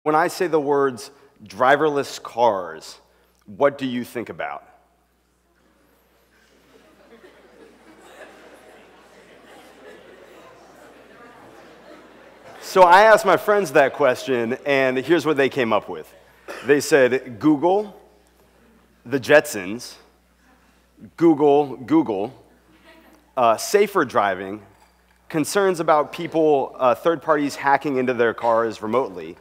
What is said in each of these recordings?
When I say the words driverless cars, what do you think about? So I asked my friends that question, and here's what they came up with. They said Google, the Jetsons, Google, safer driving, concerns about people, third parties hacking into their cars remotely.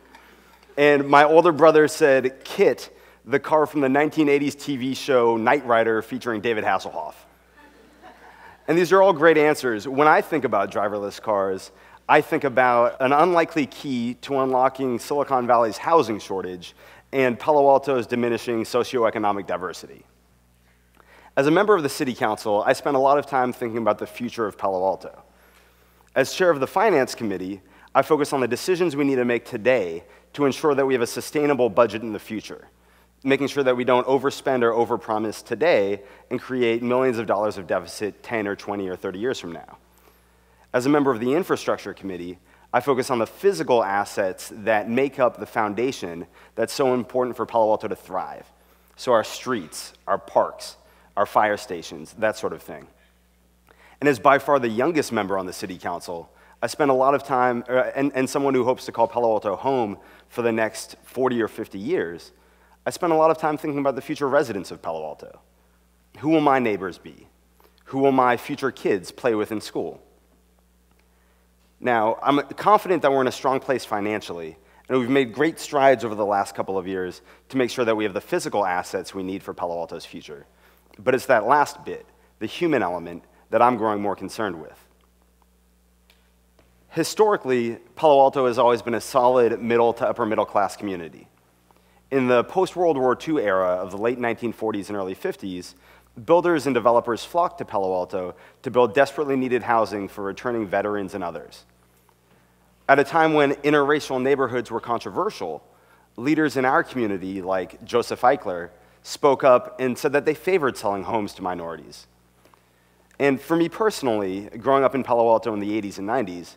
And my older brother said Kit, the car from the 1980s TV show Knight Rider featuring David Hasselhoff. And these are all great answers. When I think about driverless cars, I think about an unlikely key to unlocking Silicon Valley's housing shortage and Palo Alto's diminishing socioeconomic diversity. As a member of the City Council, I spent a lot of time thinking about the future of Palo Alto. As chair of the Finance Committee, I focus on the decisions we need to make today to ensure that we have a sustainable budget in the future, making sure that we don't overspend or overpromise today and create millions of dollars of deficit 10 or 20 or 30 years from now. As a member of the Infrastructure Committee, I focus on the physical assets that make up the foundation that's so important for Palo Alto to thrive. So our streets, our parks, our fire stations, that sort of thing. And as by far the youngest member on the City Council, I spend a lot of time, and someone who hopes to call Palo Alto home for the next 40 or 50 years, I spend a lot of time thinking about the future residents of Palo Alto. Who will my neighbors be? Who will my future kids play with in school? Now, I'm confident that we're in a strong place financially, and we've made great strides over the last couple of years to make sure that we have the physical assets we need for Palo Alto's future. But it's that last bit, the human element, that I'm growing more concerned with. Historically, Palo Alto has always been a solid middle to upper middle class community. In the post-World War II era of the late 1940s and early 50s, builders and developers flocked to Palo Alto to build desperately needed housing for returning veterans and others. At a time when interracial neighborhoods were controversial, leaders in our community, like Joseph Eichler, spoke up and said that they favored selling homes to minorities. And for me personally, growing up in Palo Alto in the 80s and 90s,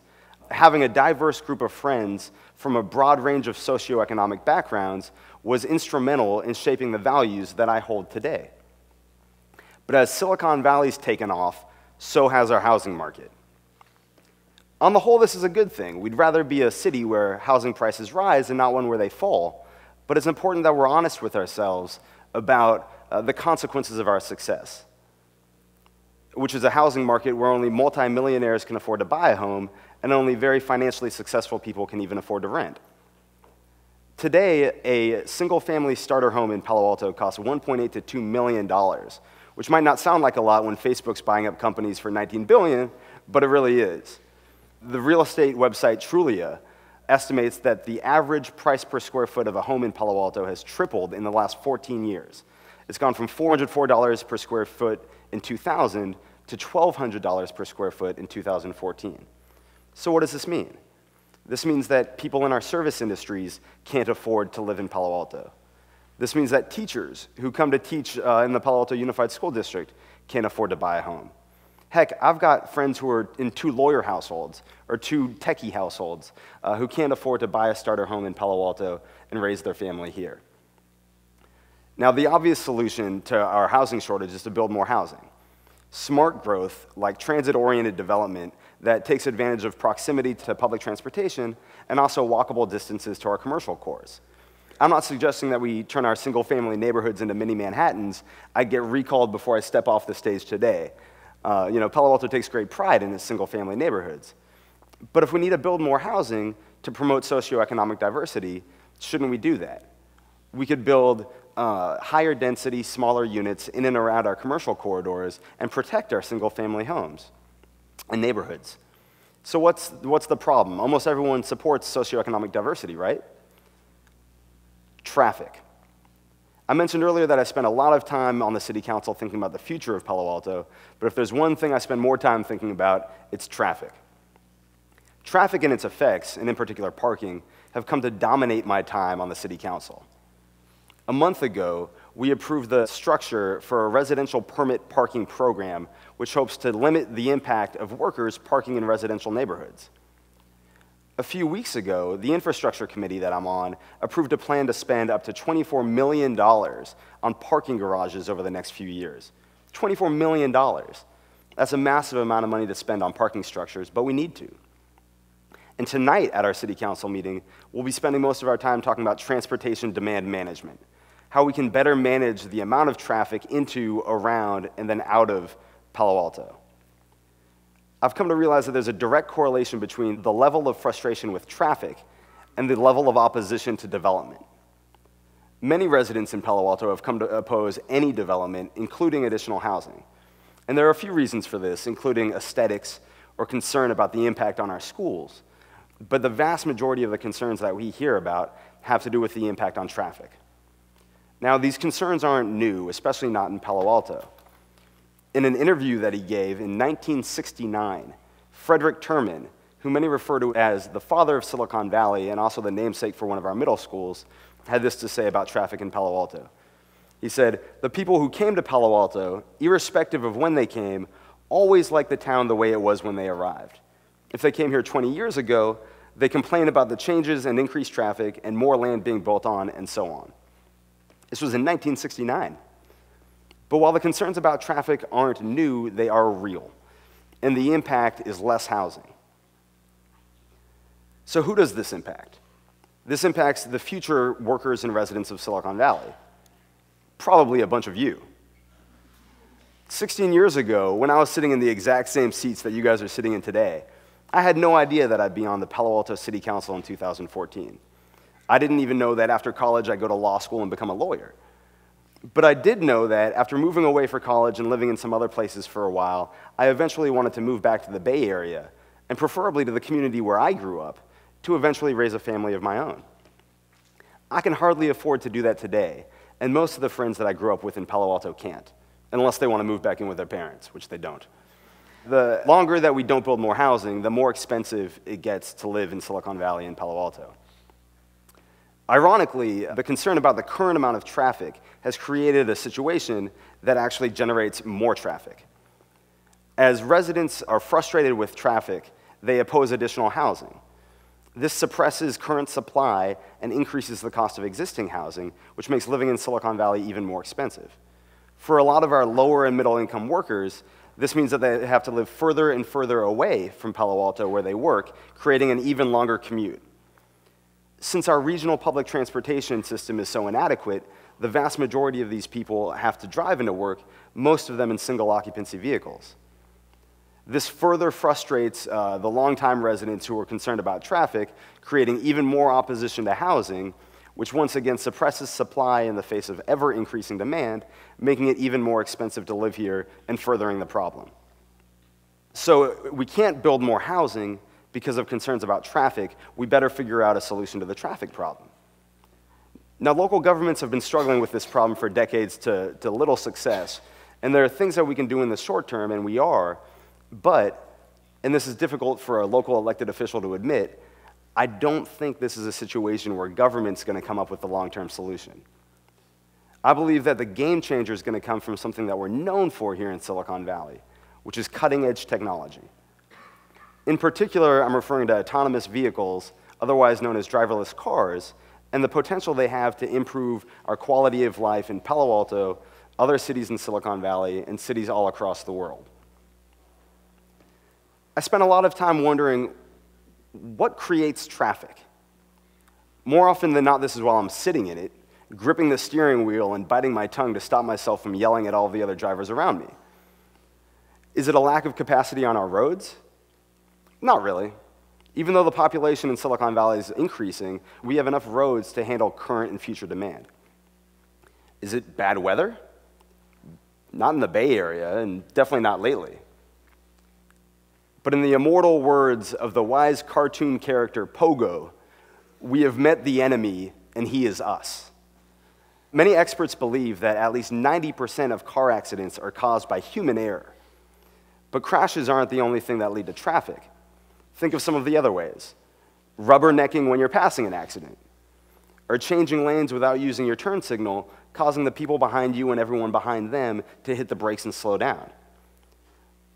having a diverse group of friends from a broad range of socioeconomic backgrounds was instrumental in shaping the values that I hold today. But as Silicon Valley's taken off, so has our housing market. On the whole, this is a good thing. We'd rather be a city where housing prices rise and not one where they fall. But it's important that we're honest with ourselves about the consequences of our success, which is a housing market where only multimillionaires can afford to buy a home and only very financially successful people can even afford to rent. Today, a single-family starter home in Palo Alto costs $1.8 to $2 million, which might not sound like a lot when Facebook's buying up companies for $19 billion, but it really is. The real estate website Trulia estimates that the average price per square foot of a home in Palo Alto has tripled in the last 14 years. It's gone from $404 per square foot in 2000 to $1,200 per square foot in 2014. So what does this mean? This means that people in our service industries can't afford to live in Palo Alto. This means that teachers who come to teach in the Palo Alto Unified School District can't afford to buy a home. Heck, I've got friends who are in 2 lawyer households or 2 techie households who can't afford to buy a starter home in Palo Alto and raise their family here. Now, the obvious solution to our housing shortage is to build more housing. Smart growth, like transit-oriented development that takes advantage of proximity to public transportation and also walkable distances to our commercial cores. I'm not suggesting that we turn our single-family neighborhoods into mini Manhattans. I'd get recalled before I step off the stage today. Palo Alto takes great pride in its single-family neighborhoods. But if we need to build more housing to promote socioeconomic diversity, shouldn't we do that? We could build higher density, smaller units in and around our commercial corridors and protect our single-family homes and neighborhoods. So what's the problem? Almost everyone supports socioeconomic diversity, right? Traffic. I mentioned earlier that I spent a lot of time on the City Council thinking about the future of Palo Alto, but if there's one thing I spend more time thinking about, it's traffic. Traffic and its effects, and in particular parking, have come to dominate my time on the City Council. A month ago, we approved the structure for a residential permit parking program, which hopes to limit the impact of workers parking in residential neighborhoods. A few weeks ago, the infrastructure committee that I'm on approved a plan to spend up to $24 million on parking garages over the next few years. $24 million. That's a massive amount of money to spend on parking structures, but we need to. And tonight at our city council meeting, we'll be spending most of our time talking about transportation demand management, how we can better manage the amount of traffic into, around, and then out of Palo Alto. I've come to realize that there's a direct correlation between the level of frustration with traffic and the level of opposition to development. Many residents in Palo Alto have come to oppose any development, including additional housing. And there are a few reasons for this, including aesthetics or concern about the impact on our schools. But the vast majority of the concerns that we hear about have to do with the impact on traffic. Now, these concerns aren't new, especially not in Palo Alto. In an interview that he gave in 1969, Frederick Terman, who many refer to as the father of Silicon Valley and also the namesake for one of our middle schools, had this to say about traffic in Palo Alto. He said, "The people who came to Palo Alto, irrespective of when they came, always liked the town the way it was when they arrived. If they came here 20 years ago, they complained about the changes and increased traffic and more land being built on and so on." This was in 1969. But while the concerns about traffic aren't new, they are real, and the impact is less housing. So who does this impact? This impacts the future workers and residents of Silicon Valley. Probably a bunch of you. 16 years ago, when I was sitting in the exact same seats that you guys are sitting in today, I had no idea that I'd be on the Palo Alto City Council in 2014. I didn't even know that after college I'd go to law school and become a lawyer. But I did know that after moving away for college and living in some other places for a while, I eventually wanted to move back to the Bay Area, and preferably to the community where I grew up, to eventually raise a family of my own. I can hardly afford to do that today, and most of the friends that I grew up with in Palo Alto can't, unless they want to move back in with their parents, which they don't. The longer that we don't build more housing, the more expensive it gets to live in Silicon Valley and Palo Alto. Ironically, the concern about the current amount of traffic has created a situation that actually generates more traffic. As residents are frustrated with traffic, they oppose additional housing. This suppresses current supply and increases the cost of existing housing, which makes living in Silicon Valley even more expensive. For a lot of our lower and middle income workers, this means that they have to live further and further away from Palo Alto where they work, creating an even longer commute. Since our regional public transportation system is so inadequate, the vast majority of these people have to drive into work, most of them in single occupancy vehicles. This further frustrates the longtime residents who are concerned about traffic, creating even more opposition to housing, which once again suppresses supply in the face of ever-increasing demand, making it even more expensive to live here and furthering the problem. So we can't build more housing because of concerns about traffic. We better figure out a solution to the traffic problem. Now, local governments have been struggling with this problem for decades to little success, and there are things that we can do in the short term, and we are, but, and this is difficult for a local elected official to admit, I don't think this is a situation where government's going to come up with the long-term solution. I believe that the game changer is going to come from something that we're known for here in Silicon Valley, which is cutting-edge technology. In particular, I'm referring to autonomous vehicles, otherwise known as driverless cars, and the potential they have to improve our quality of life in Palo Alto, other cities in Silicon Valley, and cities all across the world. I spent a lot of time wondering, what creates traffic? More often than not, this is while I'm sitting in it, gripping the steering wheel and biting my tongue to stop myself from yelling at all the other drivers around me. Is it a lack of capacity on our roads? Not really. Even though the population in Silicon Valley is increasing, we have enough roads to handle current and future demand. Is it bad weather? Not in the Bay Area, and definitely not lately. But in the immortal words of the wise cartoon character Pogo, we have met the enemy, and he is us. Many experts believe that at least 90% of car accidents are caused by human error. But crashes aren't the only thing that lead to traffic. Think of some of the other ways. Rubbernecking when you're passing an accident, or changing lanes without using your turn signal, causing the people behind you and everyone behind them to hit the brakes and slow down.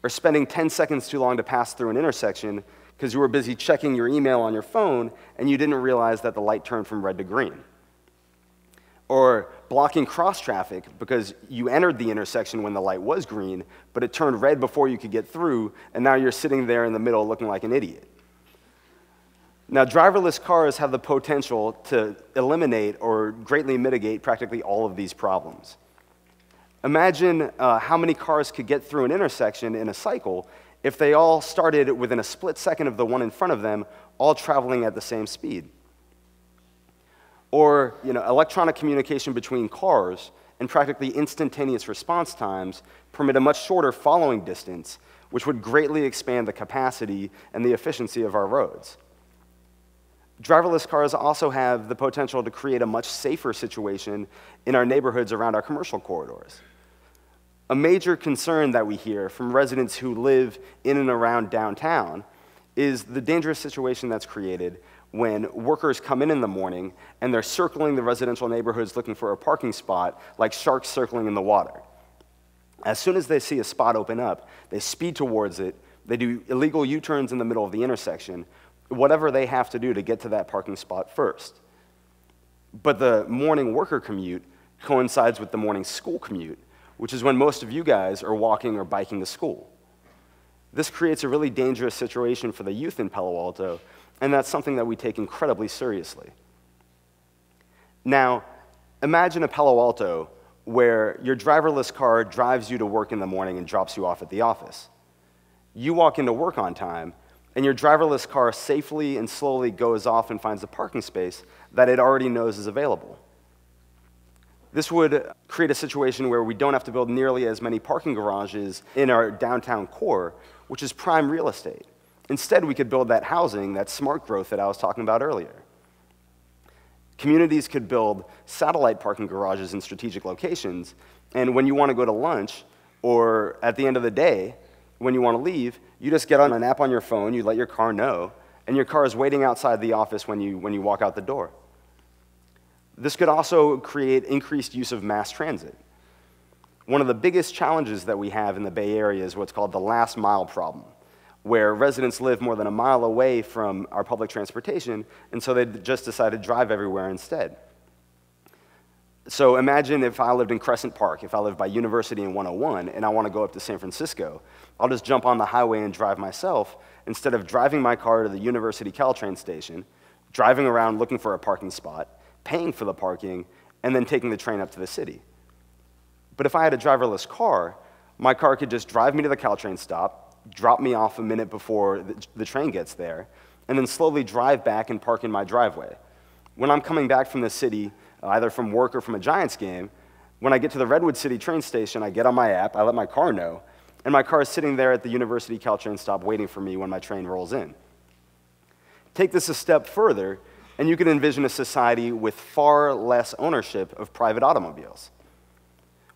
Or spending 10 seconds too long to pass through an intersection, because you were busy checking your email on your phone and you didn't realize that the light turned from red to green. Or blocking cross traffic because you entered the intersection when the light was green, but it turned red before you could get through, and now you're sitting there in the middle looking like an idiot. Now, driverless cars have the potential to eliminate or greatly mitigate practically all of these problems. Imagine how many cars could get through an intersection in a cycle if they all started within a split second of the one in front of them, all traveling at the same speed. Or electronic communication between cars and practically instantaneous response times permit a much shorter following distance, which would greatly expand the capacity and the efficiency of our roads. Driverless cars also have the potential to create a much safer situation in our neighborhoods around our commercial corridors. A major concern that we hear from residents who live in and around downtown is the dangerous situation that's created when workers come in the morning and they're circling the residential neighborhoods looking for a parking spot like sharks circling in the water. As soon as they see a spot open up, they speed towards it, they do illegal U-turns in the middle of the intersection, whatever they have to do to get to that parking spot first. But the morning worker commute coincides with the morning school commute, which is when most of you guys are walking or biking to school. This creates a really dangerous situation for the youth in Palo Alto, and that's something that we take incredibly seriously. Now, imagine a Palo Alto where your driverless car drives you to work in the morning and drops you off at the office. You walk into work on time, and your driverless car safely and slowly goes off and finds a parking space that it already knows is available. This would create a situation where we don't have to build nearly as many parking garages in our downtown core, which is prime real estate. Instead, we could build that housing, that smart growth that I was talking about earlier. Communities could build satellite parking garages in strategic locations, and when you want to go to lunch, or at the end of the day, when you want to leave, you just get on an app on your phone, you let your car know, and your car is waiting outside the office when you walk out the door. This could also create increased use of mass transit. One of the biggest challenges that we have in the Bay Area is what's called the last mile problem, where residents live more than a mile away from our public transportation, and so they just decide to drive everywhere instead. So imagine if I lived in Crescent Park, if I lived by University and 101, and I want to go up to San Francisco. I'll just jump on the highway and drive myself, instead of driving my car to the University Caltrain station, driving around looking for a parking spot, paying for the parking, and then taking the train up to the city. But if I had a driverless car, my car could just drive me to the Caltrain stop, drop me off a minute before the train gets there, and then slowly drive back and park in my driveway. When I'm coming back from the city, either from work or from a Giants game, when I get to the Redwood City train station, I get on my app, I let my car know, and my car is sitting there at the University Caltrain stop waiting for me when my train rolls in. Take this a step further, and you can envision a society with far less ownership of private automobiles.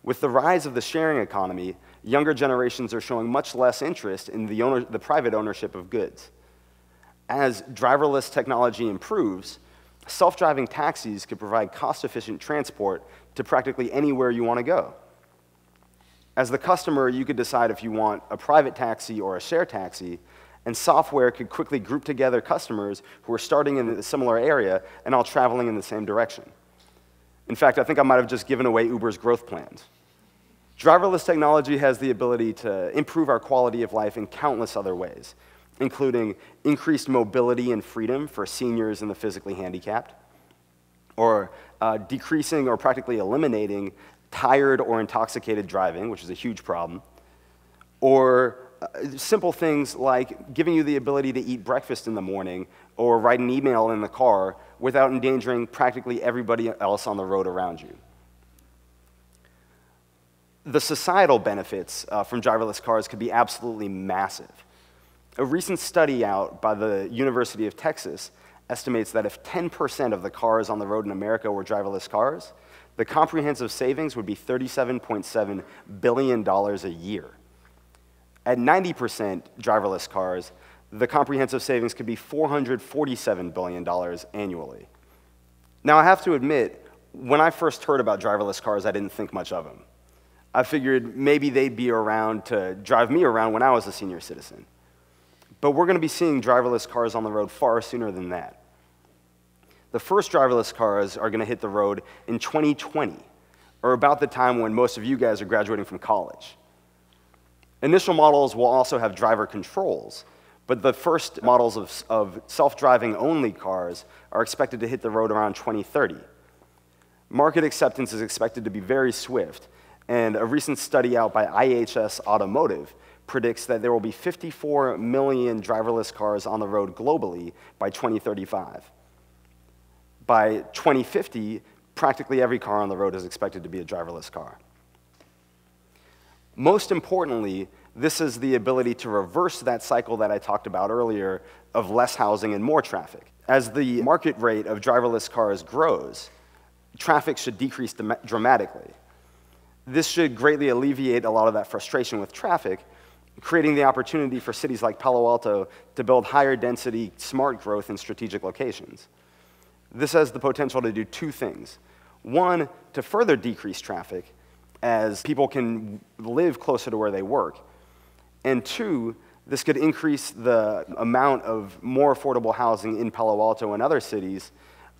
With the rise of the sharing economy, younger generations are showing much less interest in the private ownership of goods. As driverless technology improves, self-driving taxis could provide cost-efficient transport to practically anywhere you want to go. As the customer, you could decide if you want a private taxi or a share taxi, and software could quickly group together customers who are starting in a similar area and all traveling in the same direction. In fact, I think I might have just given away Uber's growth plans. Driverless technology has the ability to improve our quality of life in countless other ways, including increased mobility and freedom for seniors and the physically handicapped, or decreasing or practically eliminating tired or intoxicated driving, which is a huge problem, or simple things like giving you the ability to eat breakfast in the morning or write an email in the car without endangering practically everybody else on the road around you. The societal benefits from driverless cars could be absolutely massive. A recent study out by the University of Texas estimates that if 10% of the cars on the road in America were driverless cars, the comprehensive savings would be $37.7 billion a year. At 90% driverless cars, the comprehensive savings could be $447 billion annually. Now, I have to admit, when I first heard about driverless cars, I didn't think much of them. I figured maybe they'd be around to drive me around when I was a senior citizen. But we're going to be seeing driverless cars on the road far sooner than that. The first driverless cars are going to hit the road in 2020, or about the time when most of you guys are graduating from college. Initial models will also have driver controls, but the first models of self-driving only cars are expected to hit the road around 2030. Market acceptance is expected to be very swift, and a recent study out by IHS Automotive predicts that there will be 54 million driverless cars on the road globally by 2035. By 2050, practically every car on the road is expected to be a driverless car. Most importantly, this is the ability to reverse that cycle that I talked about earlier of less housing and more traffic. As the market rate of driverless cars grows, traffic should decrease dramatically. This should greatly alleviate a lot of that frustration with traffic, creating the opportunity for cities like Palo Alto to build higher density, smart growth in strategic locations. This has the potential to do two things. One, to further decrease traffic as people can live closer to where they work. And two, this could increase the amount of more affordable housing in Palo Alto and other cities,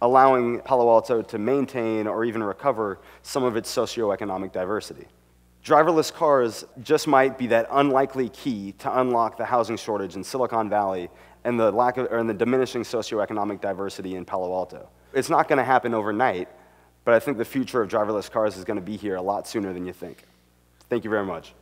allowing Palo Alto to maintain or even recover some of its socioeconomic diversity. Driverless cars just might be that unlikely key to unlock the housing shortage in Silicon Valley and the diminishing socioeconomic diversity in Palo Alto. It's not going to happen overnight, but I think the future of driverless cars is going to be here a lot sooner than you think. Thank you very much.